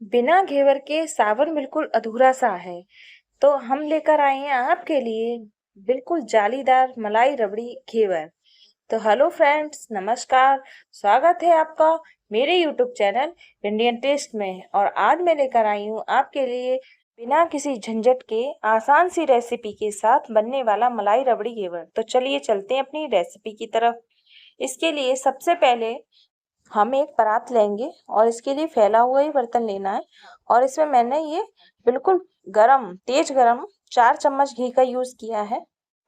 बिना घेवर के सावन बिल्कुल अधूरा सा है। तो हम लेकर आए हैं आपके लिए बिल्कुल जालीदार मलाई रबड़ी घेवर। तो हेलो फ्रेंड्स, नमस्कार। स्वागत है आपका मेरे यूट्यूब चैनल इंडियन टेस्ट में। और आज मैं लेकर आई हूँ आपके लिए बिना किसी झंझट के आसान सी रेसिपी के साथ बनने वाला मलाई रबड़ी घेवर। तो चलिए चलते हैं अपनी रेसिपी की तरफ। इसके लिए सबसे पहले हम एक परात लेंगे और इसके लिए फैला हुआ ही बर्तन लेना है। और इसमें मैंने ये बिल्कुल तेज गरम 4 चम्मच घी का यूज किया है।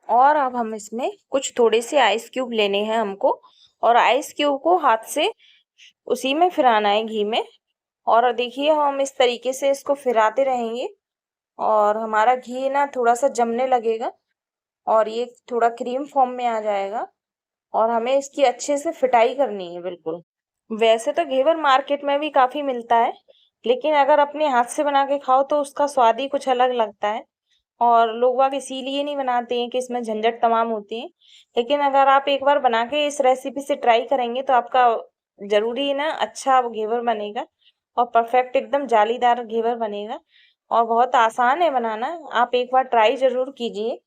और अब हम इसमें कुछ थोड़े से आइस क्यूब लेने हैं हमको। और आइस क्यूब को हाथ से उसी में फिराना है, घी में। और देखिए हम इस तरीके से इसको फिराते रहेंगे और हमारा घी ना थोड़ा सा जमने लगेगा और ये थोड़ा क्रीम फॉर्म में आ जाएगा। और हमें इसकी अच्छे से फिटाई करनी है बिल्कुल। वैसे तो घेवर मार्केट में भी काफी मिलता है, लेकिन अगर अपने हाथ से बना के खाओ तो उसका स्वाद ही कुछ अलग लगता है। और लोग बाग इसीलिए नहीं बनाते हैं कि इसमें झंझट तमाम होती है। लेकिन अगर आप एक बार बना के इस रेसिपी से ट्राई करेंगे तो आपका जरूरी ना अच्छा घेवर बनेगा और परफेक्ट एकदम जालीदार घेवर बनेगा। और बहुत आसान है बनाना, आप एक बार ट्राई जरूर कीजिए।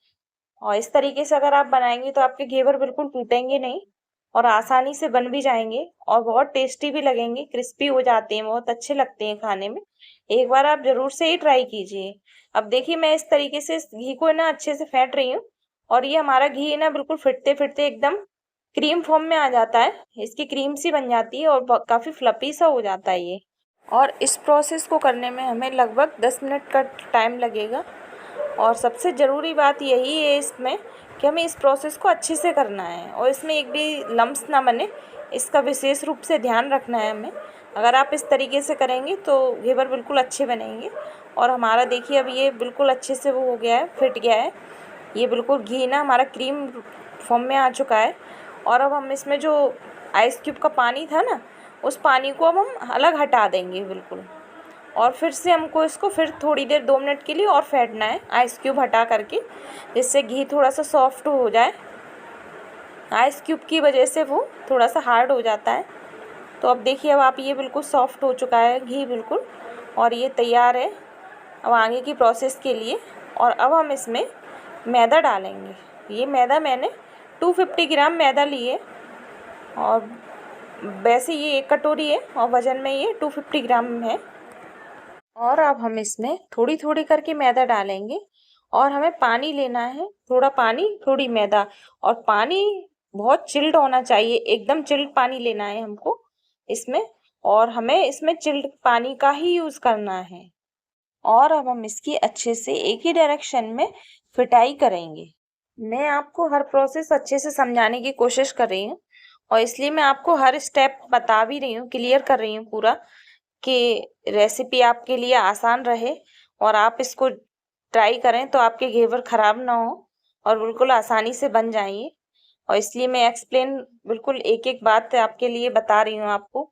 और इस तरीके से अगर आप बनाएंगे तो आपके घेवर बिल्कुल टूटेंगे नहीं और आसानी से बन भी जाएंगे और बहुत टेस्टी भी लगेंगे, क्रिस्पी हो जाते हैं, बहुत अच्छे लगते हैं खाने में। एक बार आप जरूर से ही ट्राई कीजिए। अब देखिए मैं इस तरीके से इस घी को ना अच्छे से फेंट रही हूँ और ये हमारा घी ना बिल्कुल फिरते फिरते एकदम क्रीम फॉर्म में आ जाता है। इसकी क्रीम सी बन जाती है और काफी फ्लफी सा हो जाता है ये। और इस प्रोसेस को करने में हमें लगभग 10 मिनट का टाइम लगेगा। और सबसे ज़रूरी बात यही है इसमें कि हमें इस प्रोसेस को अच्छे से करना है और इसमें एक भी लम्स ना बने, इसका विशेष रूप से ध्यान रखना है हमें। अगर आप इस तरीके से करेंगे तो घेवर बिल्कुल अच्छे बनेंगे। और हमारा देखिए अब ये बिल्कुल अच्छे से वो हो गया है, फिट गया है। ये बिल्कुल घी ना हमारा क्रीम फॉर्म में आ चुका है। और अब हम इसमें जो आइस क्यूब का पानी था ना, उस पानी को अब हम अलग हटा देंगे बिल्कुल। और फिर से हमको इसको फिर थोड़ी देर 2 मिनट के लिए और फेंटना है आइस क्यूब हटा करके, जिससे घी थोड़ा सा सॉफ्ट हो जाए। आइस क्यूब की वजह से वो थोड़ा सा हार्ड हो जाता है। तो अब देखिए अब आप ये बिल्कुल सॉफ्ट हो चुका है घी बिल्कुल, और ये तैयार है अब आगे की प्रोसेस के लिए। और अब हम इसमें मैदा डालेंगे। ये मैदा मैंने 250 ग्राम मैदा लिए और वैसे ये 1 कटोरी है और वज़न में ये 250 ग्राम है। और अब हम इसमें थोड़ी थोड़ी करके मैदा डालेंगे और हमें पानी लेना है, थोड़ा पानी थोड़ी मैदा। और पानी बहुत चिल्ड होना चाहिए, एकदम चिल्ड पानी लेना है हमको इसमें। और हमें इसमें चिल्ड पानी का ही यूज करना है। और अब हम इसकी अच्छे से एक ही डायरेक्शन में फिटाई करेंगे। मैं आपको हर प्रोसेस अच्छे से समझाने की कोशिश कर रही हूँ और इसलिए मैं आपको हर स्टेप बता भी रही हूँ, क्लियर कर रही हूँ पूरा, कि रेसिपी आपके लिए आसान रहे और आप इसको ट्राई करें तो आपके घेवर खराब ना हो और बिल्कुल आसानी से बन जाएंगे। और इसलिए मैं एक्सप्लेन बिल्कुल एक एक बात आपके लिए बता रही हूँ आपको।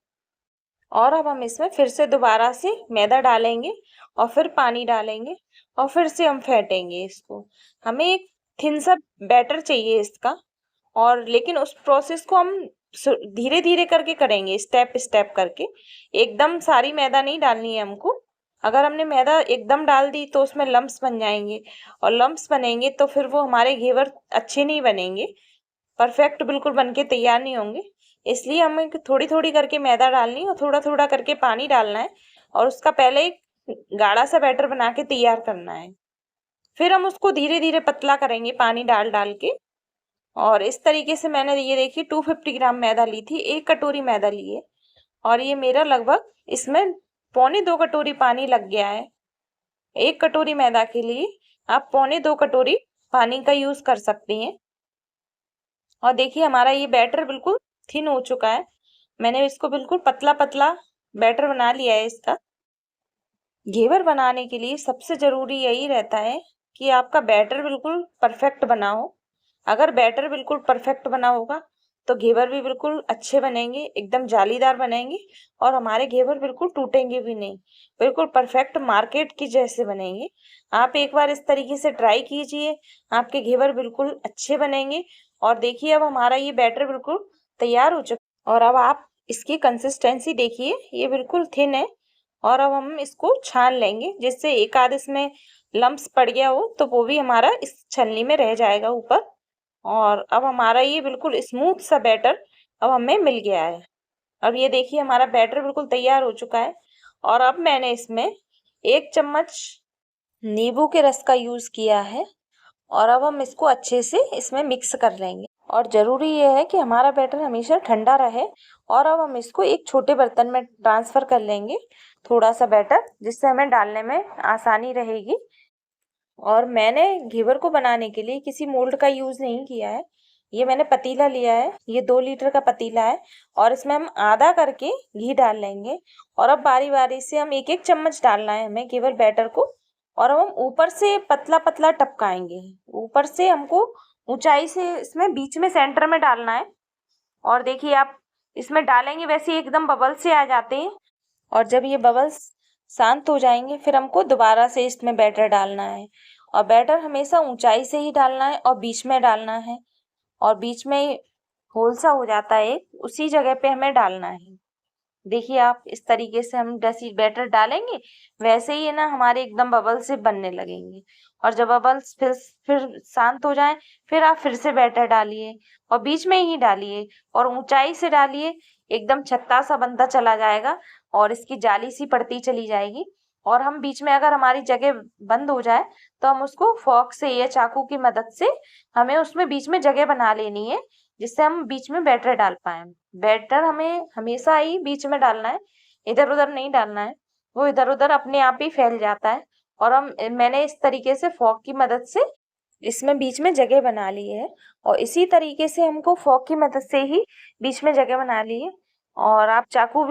और अब हम इसमें फिर से दोबारा से मैदा डालेंगे और फिर पानी डालेंगे और फिर से हम फेंटेंगे इसको। हमें एक थिन सा बैटर चाहिए इसका। और लेकिन उस प्रोसेस को हम धीरे धीरे करके करेंगे, स्टेप स्टेप करके। एकदम सारी मैदा नहीं डालनी है हमको। अगर हमने मैदा एकदम डाल दी तो उसमें लम्प्स बन जाएंगे और लम्प्स बनेंगे तो फिर वो हमारे घेवर अच्छे नहीं बनेंगे, परफेक्ट बिल्कुल बन के तैयार नहीं होंगे। इसलिए हमें थोड़ी थोड़ी करके मैदा डालनी और थोड़ा थोड़ा करके पानी डालना है और उसका पहले एक गाढ़ा सा बैटर बना के तैयार करना है। फिर हम उसको धीरे धीरे पतला करेंगे पानी डाल डाल के। और इस तरीके से मैंने ये देखिए 250 ग्राम मैदा ली थी, 1 कटोरी मैदा लिए। और ये मेरा लगभग इसमें 1.25 कटोरी पानी लग गया है। 1 कटोरी मैदा के लिए आप 1.25 कटोरी पानी का यूज कर सकती हैं। और देखिए हमारा ये बैटर बिल्कुल थिन हो चुका है। मैंने इसको बिल्कुल पतला पतला बैटर बना लिया है इसका। घेवर बनाने के लिए सबसे जरूरी यही रहता है कि आपका बैटर बिल्कुल परफेक्ट बना हो। अगर बैटर बिल्कुल परफेक्ट बना होगा तो घेवर भी बिल्कुल अच्छे बनेंगे, एकदम जालीदार बनेंगे और हमारे घेवर बिल्कुल टूटेंगे भी नहीं, बिल्कुल परफेक्ट मार्केट की जैसे बनेंगे। आप एक बार इस तरीके से ट्राई कीजिए, आपके घेवर बिल्कुल अच्छे बनेंगे। और देखिए अब हमारा ये बैटर बिल्कुल तैयार हो चुका है। और अब आप इसकी कंसिस्टेंसी देखिए, ये बिल्कुल थिन है और अब हम इसको छान लेंगे, जिससे एक आध इसमें लम्प्स पड़ गया हो तो वो भी हमारा इस छलनी में रह जाएगा ऊपर। और अब हमारा ये बिल्कुल स्मूथ सा बैटर अब हमें मिल गया है। अब ये देखिए हमारा बैटर बिल्कुल तैयार हो चुका है। और अब मैंने इसमें 1 चम्मच नींबू के रस का यूज़ किया है। और अब हम इसको अच्छे से इसमें मिक्स कर लेंगे। और ज़रूरी ये है कि हमारा बैटर हमेशा ठंडा रहे। और अब हम इसको एक छोटे बर्तन में ट्रांसफ़र कर लेंगे थोड़ा सा बैटर, जिससे हमें डालने में आसानी रहेगी। और मैंने घेवर को बनाने के लिए किसी मोल्ड का यूज़ नहीं किया है। ये मैंने पतीला लिया है, ये 2 लीटर का पतीला है। और इसमें हम आधा करके घी डाल लेंगे। और अब बारी-बारी से हम एक-एक चम्मच डालना है हमें केवल बैटर को। और अब हम ऊपर से पतला-पतला टपकाएंगे। ऊपर से हमको ऊंचाई से इसमें बीच में सेंटर में डालना है। और देखिए आप इसमें डालेंगे वैसे ही एकदम बबल्स से आ जाते हैं। और जब ये बबल्स शांत हो जाएंगे फिर हमको दोबारा से इसमें बैटर डालना है। और बैटर हमेशा ऊंचाई से ही डालना है और बीच में डालना है। और बीच में होल सा हो जाता है उसी जगह पे हमें डालना है। देखिए आप इस तरीके से हम जैसे बैटर डालेंगे वैसे ही है ना हमारे एकदम बबल्स से बनने लगेंगे। और जब बबल्स फिर शांत हो जाएं फिर आप फिर से बैटर डालिए और बीच में ही डालिए और ऊंचाई से डालिए। एकदम छत्ता सा बनता चला जाएगा और इसकी जाली सी पड़ती चली जाएगी। और हम बीच में अगर हमारी जगह बंद हो जाए तो हम उसको फोर्क से या चाकू की मदद से हमें उसमें बीच में जगह बना लेनी है, जिससे हम बीच में बैटर डाल पाए। बैटर हमें हमेशा ही बीच में डालना है, इधर उधर नहीं डालना है, वो इधर उधर अपने आप ही फैल जाता है। और मैंने इस तरीके से फोर्क की मदद से इसमें बीच में जगह बना ली है। और इसी तरीके से हमको फोर्क की मदद से ही बीच में जगह बना ली है। और आप चाकू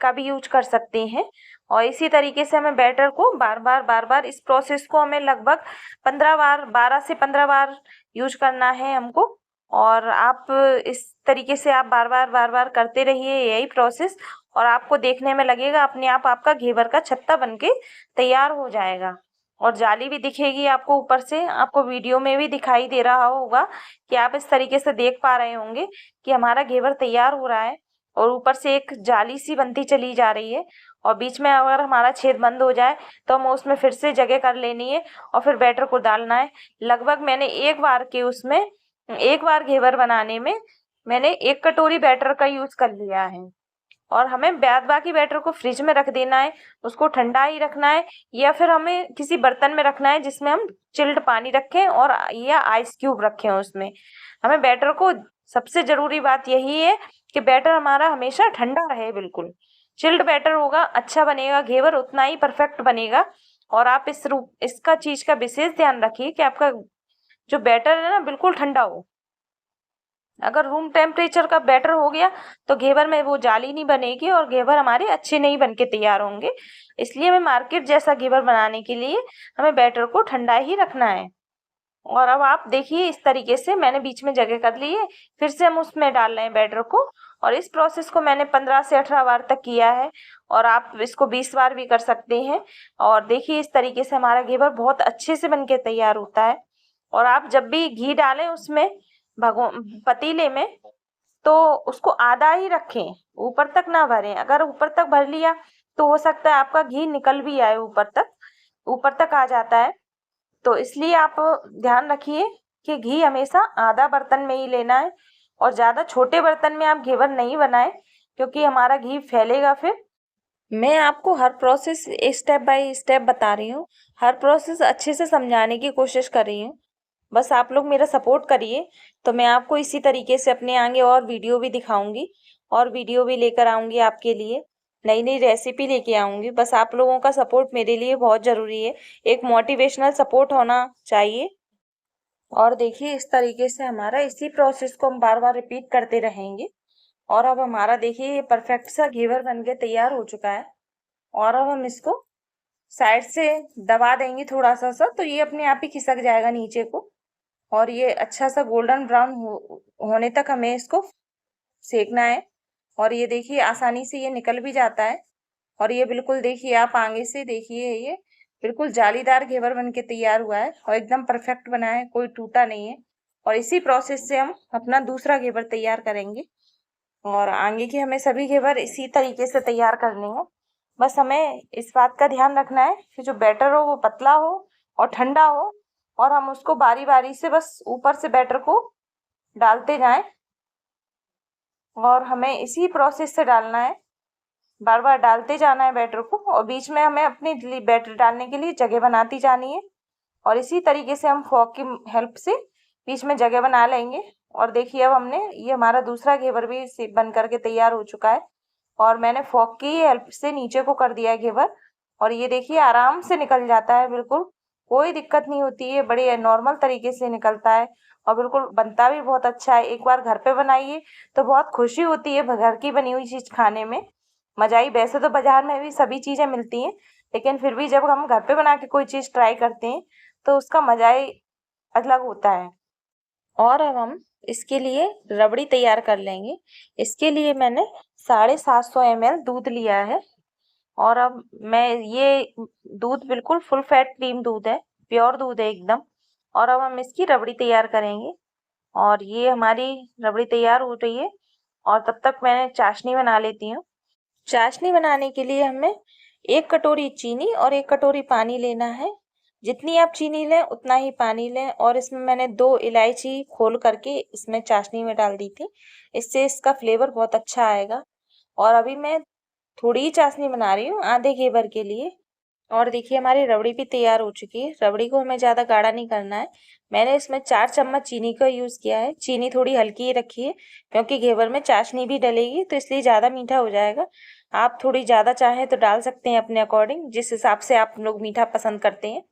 का भी यूज कर सकते हैं। और इसी तरीके से हमें बैटर को बार बार इस प्रोसेस को हमें लगभग 15 बार 12 से 15 बार यूज करना है हमको। और आप इस तरीके से आप बार बार करते रहिए यही प्रोसेस। और आपको देखने में लगेगा अपने आप आपका घेवर का छत्ता बनके तैयार हो जाएगा। और जाली भी दिखेगी आपको ऊपर से, आपको वीडियो में भी दिखाई दे रहा होगा कि आप इस तरीके से देख पा रहे होंगे कि हमारा घेवर तैयार हो रहा है। और ऊपर से एक जाली सी बनती चली जा रही है। और बीच में अगर हमारा छेद बंद हो जाए तो हमें उसमें फिर से जगह कर लेनी है और फिर बैटर को डालना है। लगभग मैंने एक बार घेवर बनाने में मैंने 1 कटोरी बैटर का यूज कर लिया है। और हमें बाद बाकी बैटर को फ्रिज में रख देना है, उसको ठंडा ही रखना है। या फिर हमें किसी बर्तन में रखना है जिसमें हम चिल्ड पानी रखें और या आइस क्यूब रखें उसमें। हमें बैटर को सबसे जरूरी बात यही है कि बैटर हमारा हमेशा ठंडा रहे। बिल्कुल चिल्ड बैटर होगा अच्छा बनेगा, घेवर उतना ही परफेक्ट बनेगा। और आप इसका चीज का विशेष ध्यान रखिए कि आपका जो बैटर है ना बिल्कुल ठंडा हो। अगर रूम टेम्परेचर का बैटर हो गया तो घेवर में वो जाली नहीं बनेगी और घेवर हमारे अच्छे नहीं बन के तैयार होंगे। इसलिए हमें मार्केट जैसा घेवर बनाने के लिए हमें बैटर को ठंडा ही रखना है। और अब आप देखिए इस तरीके से मैंने बीच में जगह कर ली है, फिर से हम उसमें डाल रहे हैं बैटर को। और इस प्रोसेस को मैंने 15 से 18 बार तक किया है और आप इसको 20 बार भी कर सकते हैं। और देखिए इस तरीके से हमारा घेवर बहुत अच्छे से बन के तैयार होता है। और आप जब भी घी डालें उसमें भगो पतीले में तो उसको आधा ही रखें, ऊपर तक ना भरें। अगर ऊपर तक भर लिया तो हो सकता है आपका घी निकल भी आए, ऊपर तक आ जाता है। तो इसलिए आप ध्यान रखिए कि घी हमेशा आधा बर्तन में ही लेना है। और ज़्यादा छोटे बर्तन में आप घेवर नहीं बनाएं क्योंकि हमारा घी फैलेगा फिर। मैं आपको हर प्रोसेस स्टेप बाय स्टेप बता रही हूँ, हर प्रोसेस अच्छे से समझाने की कोशिश कर रही हूँ। बस आप लोग मेरा सपोर्ट करिए तो मैं आपको इसी तरीके से अपने आगे और वीडियो भी दिखाऊंगी और वीडियो भी लेकर आऊंगी आपके लिए, नई नई रेसिपी लेके आऊंगी। बस आप लोगों का सपोर्ट मेरे लिए बहुत ज़रूरी है, एक मोटिवेशनल सपोर्ट होना चाहिए। और देखिए इस तरीके से हमारा इसी प्रोसेस को हम बार बार रिपीट करते रहेंगे। और अब हमारा देखिए ये परफेक्ट सा घेवर बन के तैयार हो चुका है। और अब हम इसको साइड से दबा देंगे थोड़ा सा तो ये अपने आप ही खिसक जाएगा नीचे को। और ये अच्छा सा गोल्डन ब्राउन होने तक हमें इसको सेकना है। और ये देखिए आसानी से ये निकल भी जाता है। और ये बिल्कुल देखिए आप आगे से देखिए ये बिल्कुल जालीदार घेवर बन के तैयार हुआ है और एकदम परफेक्ट बना है, कोई टूटा नहीं है। और इसी प्रोसेस से हम अपना दूसरा घेवर तैयार करेंगे। और आगे के हमें सभी घेवर इसी तरीके से तैयार करने हैं। बस हमें इस बात का ध्यान रखना है कि जो बैटर हो वो पतला हो और ठंडा हो, और हम उसको बारी बारी से बस ऊपर से बैटर को डालते जाएं, और हमें इसी प्रोसेस से डालना है, बार बार डालते जाना है बैटर को, और बीच में हमें अपनी बैटर डालने के लिए जगह बनाती जानी है। और इसी तरीके से हम फोक की हेल्प से बीच में जगह बना लेंगे। और देखिए अब हमने ये हमारा दूसरा घेवर भी बन करके तैयार हो चुका है, और मैंने फोक की हेल्प से नीचे को कर दिया है घेवर, और ये देखिए आराम से निकल जाता है, बिल्कुल कोई दिक्कत नहीं होती है, बड़े नॉर्मल तरीके से निकलता है और बिल्कुल बनता भी बहुत अच्छा है। एक बार घर पे बनाइए तो बहुत खुशी होती है घर की बनी हुई चीज़ खाने में, मज़ा ही। वैसे तो बाजार में भी सभी चीज़ें मिलती हैं, लेकिन फिर भी जब हम घर पे बना के कोई चीज़ ट्राई करते हैं तो उसका मज़ा ही अलग होता है। और अब हम इसके लिए रबड़ी तैयार कर लेंगे। इसके लिए मैंने 750 ml दूध लिया है, और अब मैं ये दूध बिल्कुल फुल फैट क्रीम दूध है, प्योर दूध है एकदम। और अब हम इसकी रबड़ी तैयार करेंगे, और ये हमारी रबड़ी तैयार हो रही है, और तब तक मैं चाशनी बना लेती हूँ। चाशनी बनाने के लिए हमें 1 कटोरी चीनी और 1 कटोरी पानी लेना है। जितनी आप चीनी लें उतना ही पानी लें, और इसमें मैंने 2 इलायची खोल करके इसमें चाशनी में डाल दी थी, इससे इसका फ्लेवर बहुत अच्छा आएगा। और अभी मैं थोड़ी ही चाशनी बना रही हूँ, आधे घेवर के लिए। और देखिए हमारी रबड़ी भी तैयार हो चुकी है। रबड़ी को हमें ज़्यादा गाढ़ा नहीं करना है। मैंने इसमें 4 चम्मच चीनी का यूज़ किया है। चीनी थोड़ी हल्की ही रखी है, क्योंकि घेवर में चाशनी भी डलेगी तो इसलिए ज़्यादा मीठा हो जाएगा। आप थोड़ी ज़्यादा चाहें तो डाल सकते हैं अपने अकॉर्डिंग, जिस हिसाब से आप लोग मीठा पसंद करते हैं।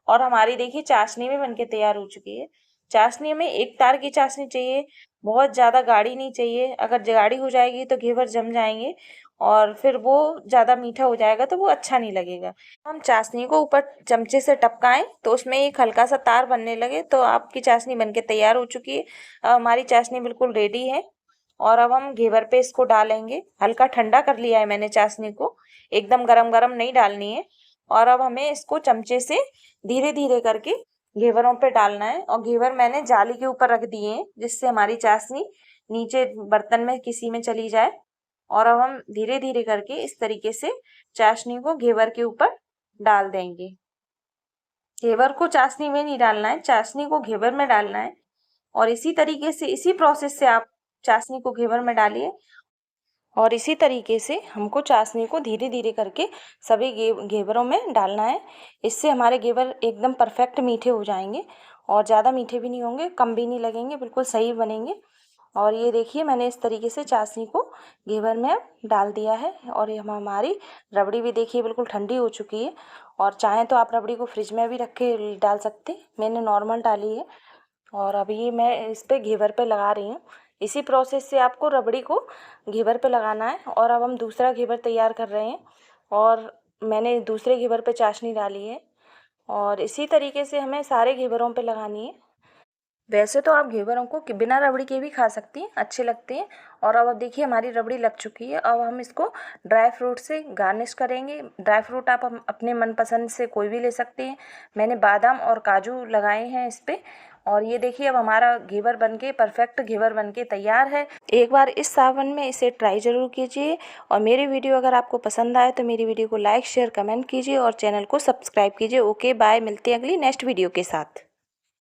और हमारी देखिए चाशनी भी बनके तैयार हो चुकी है। चाशनी हमें एक तार की चाशनी चाहिए, बहुत ज़्यादा गाढ़ी नहीं चाहिए। अगर गाढ़ी हो जाएगी तो घेवर जम जाएंगे, और फिर वो ज़्यादा मीठा हो जाएगा तो वो अच्छा नहीं लगेगा। हम चाशनी को ऊपर चमचे से टपकाएं तो उसमें एक हल्का सा तार बनने लगे तो आपकी चाशनी बनके तैयार हो चुकी है। अब हमारी चाशनी बिल्कुल रेडी है, और अब हम घेवर पे इसको डालेंगे। हल्का ठंडा कर लिया है मैंने चाशनी को, एकदम गरम गरम नहीं डालनी है। और अब हमें इसको चमचे से धीरे धीरे करके घेवरों पे डालना है, और घेवर मैंने जाली के ऊपर रख दिए हैं, जिससे हमारी चाशनी नीचे बर्तन में किसी में चली जाए। और अब हम धीरे धीरे करके इस तरीके से चाशनी को घेवर के ऊपर डाल देंगे। घेवर को चाशनी में नहीं डालना है, चाशनी को घेवर में डालना है। और इसी तरीके से इसी प्रोसेस से आप चाशनी को घेवर में डालिए, और इसी तरीके से हमको चाशनी को धीरे धीरे करके सभी घेवरों में डालना है। इससे हमारे घेवर एकदम परफेक्ट मीठे हो जाएंगे, और ज़्यादा मीठे भी नहीं होंगे, कम भी नहीं लगेंगे, बिल्कुल सही बनेंगे। और ये देखिए मैंने इस तरीके से चाशनी को घेवर में अब डाल दिया है, और ये हमारी रबड़ी भी देखिए बिल्कुल ठंडी हो चुकी है। और चाहें तो आप रबड़ी को फ्रिज में भी रख के डाल सकते हैं, मैंने नॉर्मल डाली है। और अभी मैं इस पे घेवर पे लगा रही हूँ। इसी प्रोसेस से आपको रबड़ी को घेवर पे लगाना है। और अब हम दूसरा घेवर तैयार कर रहे हैं, और मैंने दूसरे घेवर पे चाशनी डाली है, और इसी तरीके से हमें सारे घेवरों पे लगानी है। वैसे तो आप घेवरों को बिना रबड़ी के भी खा सकती हैं, अच्छे लगते हैं। और अब देखिए हमारी रबड़ी लग चुकी है। अब हम इसको ड्राई फ्रूट से गार्निश करेंगे। ड्राई फ्रूट आप अपने मनपसंद से कोई भी ले सकते हैं। मैंने बादाम और काजू लगाए हैं इस पे। और ये देखिए अब हमारा घेवर बनके परफेक्ट घेवर बनके तैयार है। एक बार इस सावन में इसे ट्राई ज़रूर कीजिए। और मेरी वीडियो अगर आपको पसंद आए तो मेरी वीडियो को लाइक शेयर कमेंट कीजिए, और चैनल को सब्सक्राइब कीजिए। ओके बाय, मिलते हैं अगली नेक्स्ट वीडियो के साथ।